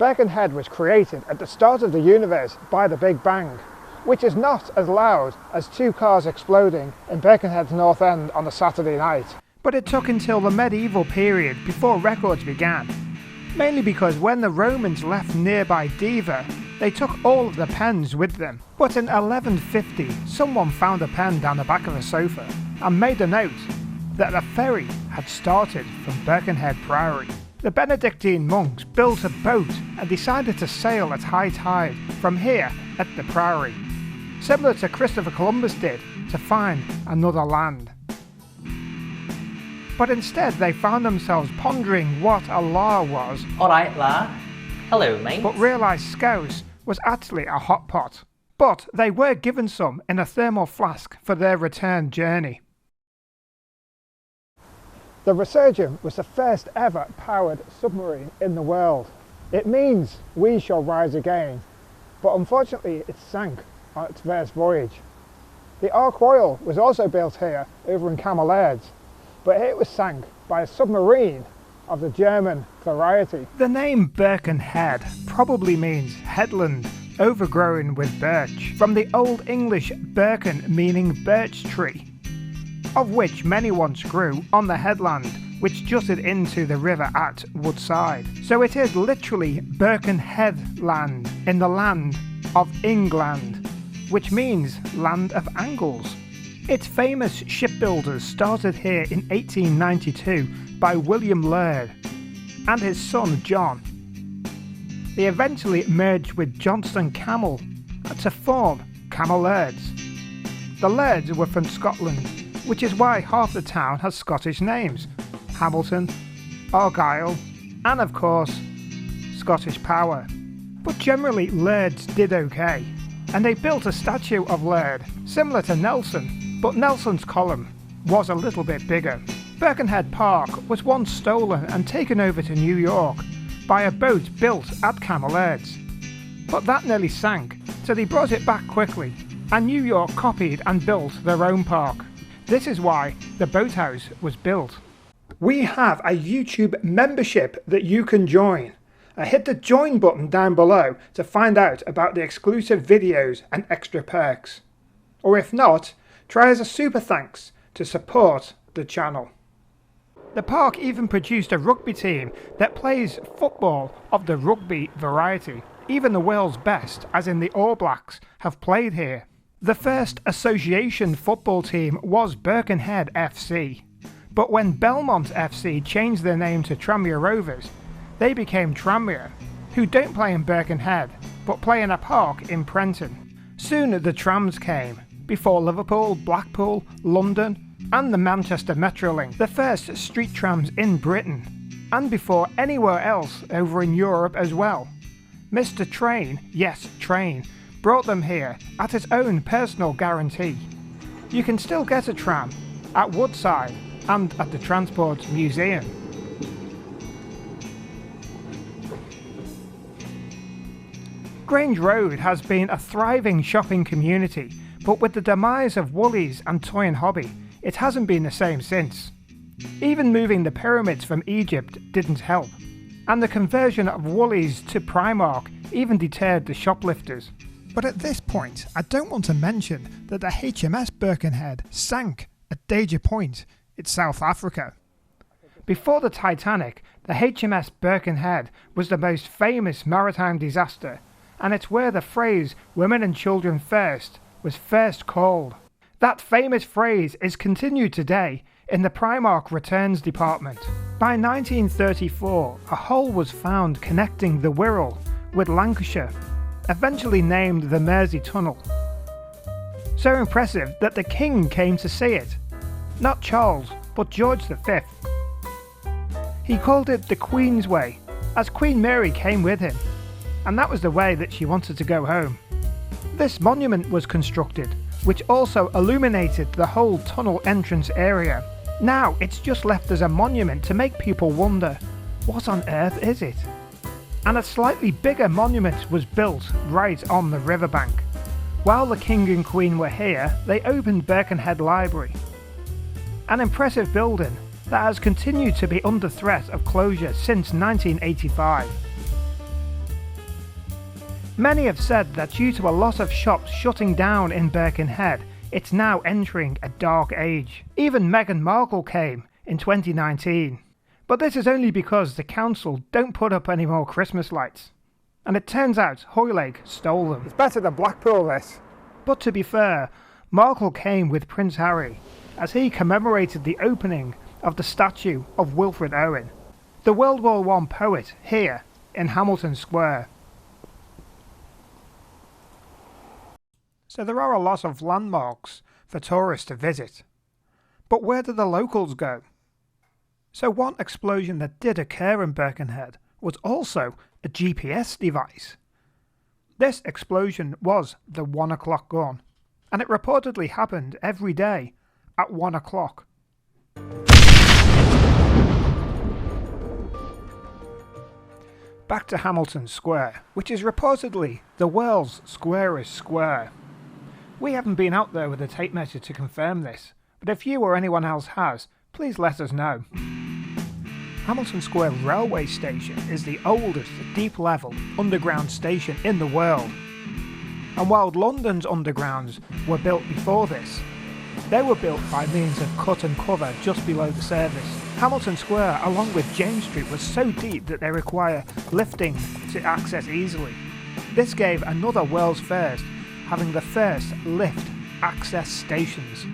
Birkenhead was created at the start of the universe by the Big Bang, which is not as loud as two cars exploding in Birkenhead's North End on a Saturday night. But it took until the medieval period before records began, mainly because when the Romans left nearby Diva, they took all of the pens with them. But in 1150, someone found a pen down the back of a sofa and made a note that a ferry had started from Birkenhead Priory. The Benedictine monks built a boat and decided to sail at high tide from here at the Priory, similar to Christopher Columbus did to find another land. But instead they found themselves pondering what a la was. Alright la, hello mate. But realised scouse was actually a hot pot. But they were given some in a thermal flask for their return journey. The Resurgam was the first ever powered submarine in the world. It means we shall rise again, but unfortunately it sank on its first voyage. The Ark Royal was also built here over in Cammell Laird, but it was sank by a submarine of the German variety. The name Birkenhead probably means headland overgrown with birch, from the Old English birken meaning birch tree, of which many once grew on the headland which jutted into the river at Woodside. So it is literally Birkenhead land in the land of England, which means land of angles. Its famous shipbuilders started here in 1892 by William Laird and his son John. They eventually merged with Johnston Cammell to form Cammell Lairds. The Lairds were from Scotland, which is why half the town has Scottish names: Hamilton, Argyll, and of course Scottish Power. But generally Lairds did okay, and they built a statue of Laird similar to Nelson, but Nelson's column was a little bit bigger. Birkenhead Park was once stolen and taken over to New York by a boat built at Cammell Laird's, but that nearly sank, so they brought it back quickly, and New York copied and built their own park. This is why the boathouse was built. We have a YouTube membership that you can join. Hit the join button down below to find out about the exclusive videos and extra perks. Or if not, try as a super thanks to support the channel. The park even produced a rugby team that plays football of the rugby variety. Even the world's best, as in the All Blacks, have played here. The first association football team was Birkenhead FC, but when Belmont FC changed their name to Tranmere Rovers, they became Tranmere, who don't play in Birkenhead, but play in a park in Prenton. Soon the trams came, before Liverpool, Blackpool, London, and the Manchester Metrolink, the first street trams in Britain, and before anywhere else over in Europe as well. Mr. Train, yes, Train, brought them here at his own personal guarantee. You can still get a tram at Woodside and at the Transport Museum. Grange Road has been a thriving shopping community, but with the demise of Woolies and Toy and Hobby, it hasn't been the same since. Even moving the pyramids from Egypt didn't help, and the conversion of Woolies to Primark even deterred the shoplifters. But at this point, I don't want to mention that the HMS Birkenhead sank at Danger Point in South Africa. Before the Titanic, the HMS Birkenhead was the most famous maritime disaster, and it's where the phrase "women and children first" was first called. That famous phrase is continued today in the Primark returns department. By 1934, a hole was found connecting the Wirral with Lancashire, eventually named the Mersey Tunnel. So impressive that the King came to see it. Not Charles, but George V. He called it the Queensway, as Queen Mary came with him, and that was the way that she wanted to go home. This monument was constructed, which also illuminated the whole tunnel entrance area. Now it's just left as a monument to make people wonder, what on earth is it? And a slightly bigger monument was built right on the riverbank. While the King and Queen were here, they opened Birkenhead Library, an impressive building that has continued to be under threat of closure since 1985. Many have said that due to a lot of shops shutting down in Birkenhead, it's now entering a dark age. Even Meghan Markle came in 2019. But this is only because the council don't put up any more Christmas lights. And it turns out Hoylake stole them. It's better than Blackpool, this. But to be fair, Markle came with Prince Harry, as he commemorated the opening of the statue of Wilfred Owen, the World War I poet, here in Hamilton Square. So there are a lot of landmarks for tourists to visit. But where do the locals go? So one explosion that did occur in Birkenhead was also a GPS device. This explosion was the 1 o'clock gun, and it reportedly happened every day at 1 o'clock. Back to Hamilton Square, which is reportedly the world's squarest square. We haven't been out there with a tape measure to confirm this, but if you or anyone else has, please let us know. Hamilton Square railway station is the oldest deep-level underground station in the world. And while London's undergrounds were built before this, they were built by means of cut and cover just below the surface. Hamilton Square, along with James Street, was so deep that they require lifting to access easily. This gave another world's first, having the first lift access stations.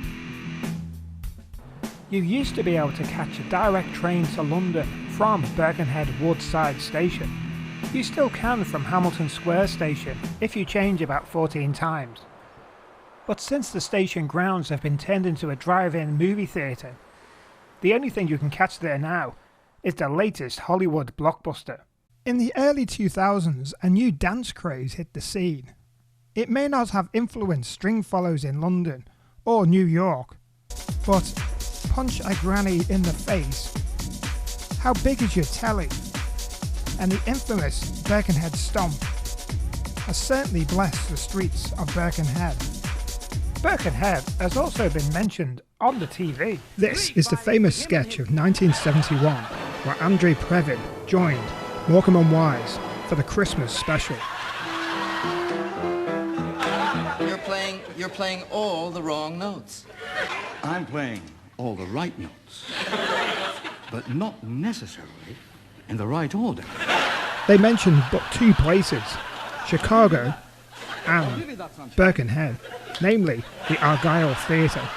You used to be able to catch a direct train to London from Birkenhead Woodside Station. You still can from Hamilton Square Station if you change about 14 times. But since the station grounds have been turned into a drive-in movie theatre, the only thing you can catch there now is the latest Hollywood blockbuster. In the early 2000s, a new dance craze hit the scene. It may not have influenced string follows in London or New York, but punch a granny in the face, how big is your telly, and the infamous Birkenhead stomp has certainly blessed the streets of Birkenhead. Birkenhead has also been mentioned on the TV. This is the famous sketch of 1971 where Andre Previn joined Morecambe and Wise for the Christmas special. You're playing all the wrong notes. I'm playing all the right notes, but not necessarily in the right order. They mentioned but two places, Chicago and Birkenhead, namely the Argyle Theatre.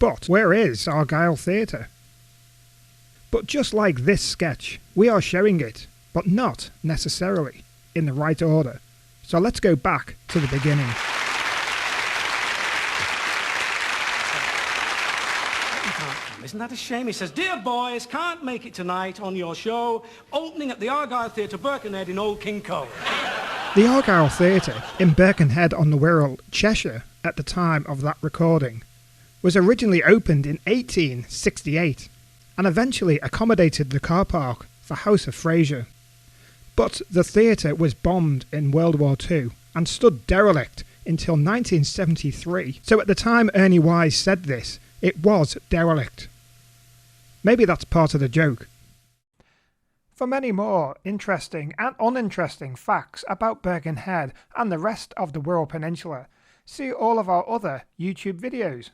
But where is Argyle Theatre? But just like this sketch, we are showing it, but not necessarily in the right order. So let's go back to the beginning. Isn't that a shame? He says, "Dear boys, can't make it tonight on your show, opening at the Argyle Theatre, Birkenhead in Old King Cole." The Argyle Theatre in Birkenhead on the Wirral, Cheshire, at the time of that recording, was originally opened in 1868 and eventually accommodated the car park for House of Fraser. But the theatre was bombed in World War II and stood derelict until 1973. So at the time Ernie Wise said this, it was derelict. Maybe that's part of the joke. For many more interesting and uninteresting facts about Birkenhead and the rest of the Wirral Peninsula, see all of our other YouTube videos.